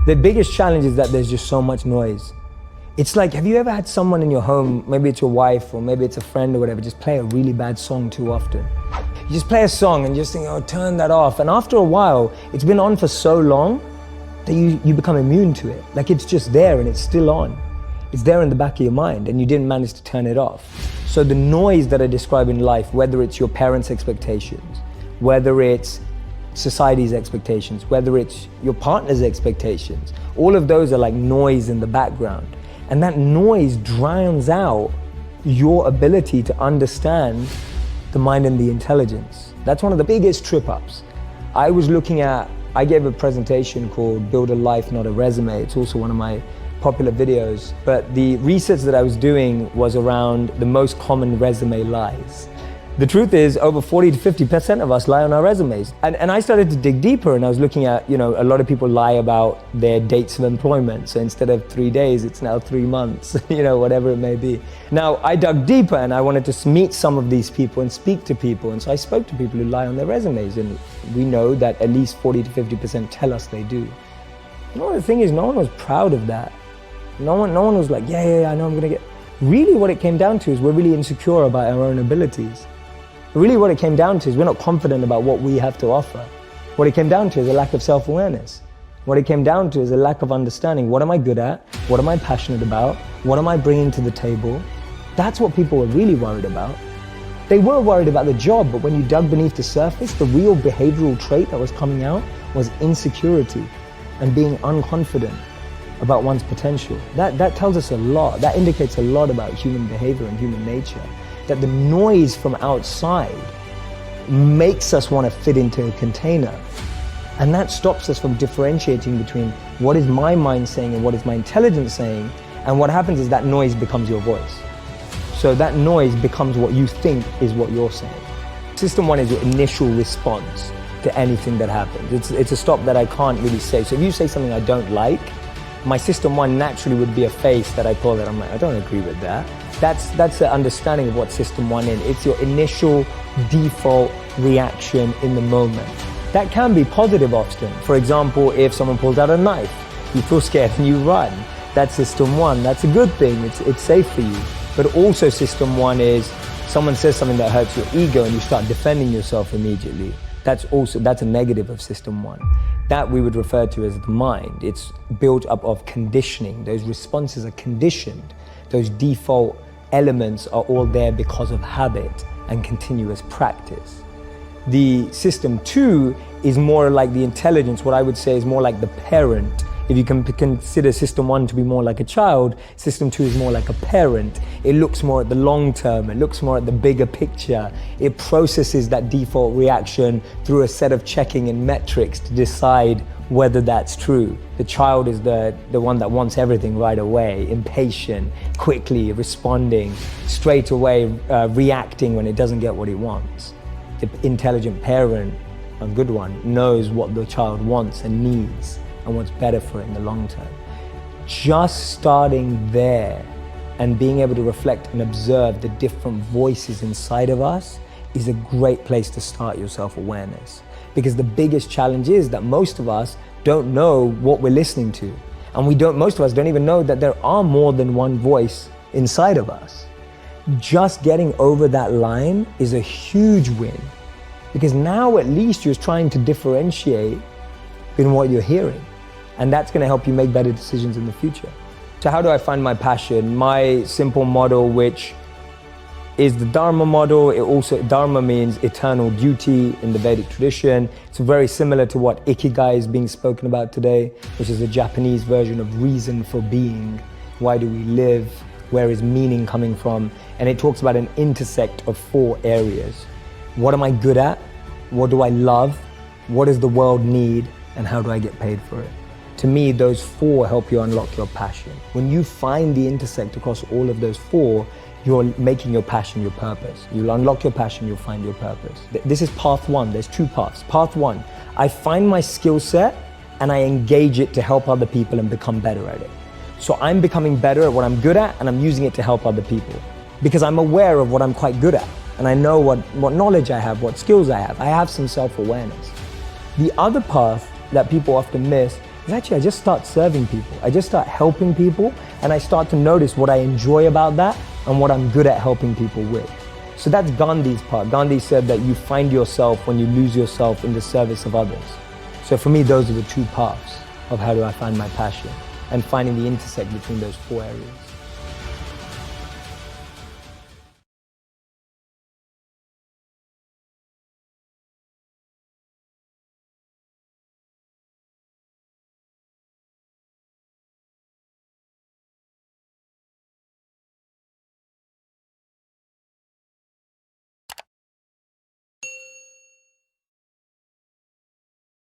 The biggest challenge is that there's just so much noise. It's like, have you ever had someone in your home, maybe it's your wife or maybe it's a friend or whatever, just play a really bad song too often? You just play a song and just think, oh, turn that off. And after a while, it's been on for so long that you become immune to it. Like it's just there and it's still on. It's there in the back of your mind and you didn't manage to turn it off. So the noise that I describe in life, whether it's your parents' expectations, whether it's society's expectations, whether it's your partner's expectations, all of those are like noise in the background. And that noise drowns out your ability to understand the mind and the intelligence. That's one of the biggest trip-ups. I gave a presentation called Build a Life, Not a Resume. It's also one of my popular videos. But the research that I was doing was around the most common resume lies. The truth is, over 40 to 50% of us lie on our resumes. And I started to dig deeper and I was looking at, a lot of people lie about their dates of employment. So instead of 3 days, it's now 3 months, whatever it may be. Now, I dug deeper and I wanted to meet some of these people and speak to people. And so I spoke to people who lie on their resumes. And we know that at least 40 to 50% tell us they do. The thing is, no one was proud of that. No one was like, yeah, I know I'm gonna get. Really what it came down to is we're really insecure about our own abilities. Really what it came down to is we're not confident about what we have to offer. What it came down to is a lack of self-awareness. What it came down to is a lack of understanding. What am I good at? What am I passionate about? What am I bringing to the table? That's what people were really worried about. They were worried about the job, but when you dug beneath the surface, the real behavioral trait that was coming out was insecurity and being unconfident about one's potential. That tells us a lot. That indicates a lot about human behavior and human nature. That the noise from outside makes us want to fit into a container. And that stops us from differentiating between what is my mind saying and what is my intelligence saying. And what happens is that noise becomes your voice. So that noise becomes what you think is what you're saying. System one is your initial response to anything that happens. It's a stop that I can't really say. So if you say something I don't like, my system one naturally would be a face that I pull that I'm like, I don't agree with that. That's the understanding of what system one is. It's your initial default reaction in the moment. That can be positive often. For example, if someone pulls out a knife, you feel scared and you run. That's system one. That's a good thing. It's safe for you. But also system one is someone says something that hurts your ego and you start defending yourself immediately. That's a negative of system one. That we would refer to as the mind. It's built up of conditioning. Those responses are conditioned. Those default elements are all there because of habit and continuous practice. The system two is more like the intelligence. What I would say is more like the parent. If you can consider system one to be more like a child, system two is more like a parent. It looks more at the long term. It looks more at the bigger picture. It processes that default reaction through a set of checking and metrics to decide whether that's true. The child is the one that wants everything right away, impatient, quickly responding, straight away reacting when it doesn't get what it wants. The intelligent parent, a good one, knows what the child wants and needs and what's better for it in the long term. Just starting there and being able to reflect and observe the different voices inside of us is a great place to start your self-awareness. Because the biggest challenge is that most of us don't know what we're listening to. And most of us don't even know that there are more than one voice inside of us. Just getting over that line is a huge win. Because now at least you're trying to differentiate in what you're hearing. And that's going to help you make better decisions in the future. So how do I find my passion? My simple model, which is the Dharma model. Dharma means eternal duty in the Vedic tradition. It's very similar to what ikigai is being spoken about today, which is a Japanese version of reason for being. Why do we live? Where is meaning coming from? And it talks about an intersect of 4 areas. What am I good at? What do I love? What does the world need? And how do I get paid for it? To me, those 4 help you unlock your passion. When you find the intersect across all of those 4, you're making your passion your purpose. You'll unlock your passion, you'll find your purpose. This is path 1, there's 2 paths. Path 1, I find my skill set and I engage it to help other people and become better at it. So I'm becoming better at what I'm good at and I'm using it to help other people. Because I'm aware of what I'm quite good at and I know what knowledge I have, what skills I have. I have some self-awareness. The other path that people often miss is actually I just start serving people. I just start helping people, and I start to notice what I enjoy about that and what I'm good at helping people with. So that's Gandhi's part. Gandhi said that you find yourself when you lose yourself in the service of others. So for me, those are the two paths of how do I find my passion and finding the intersect between those four areas.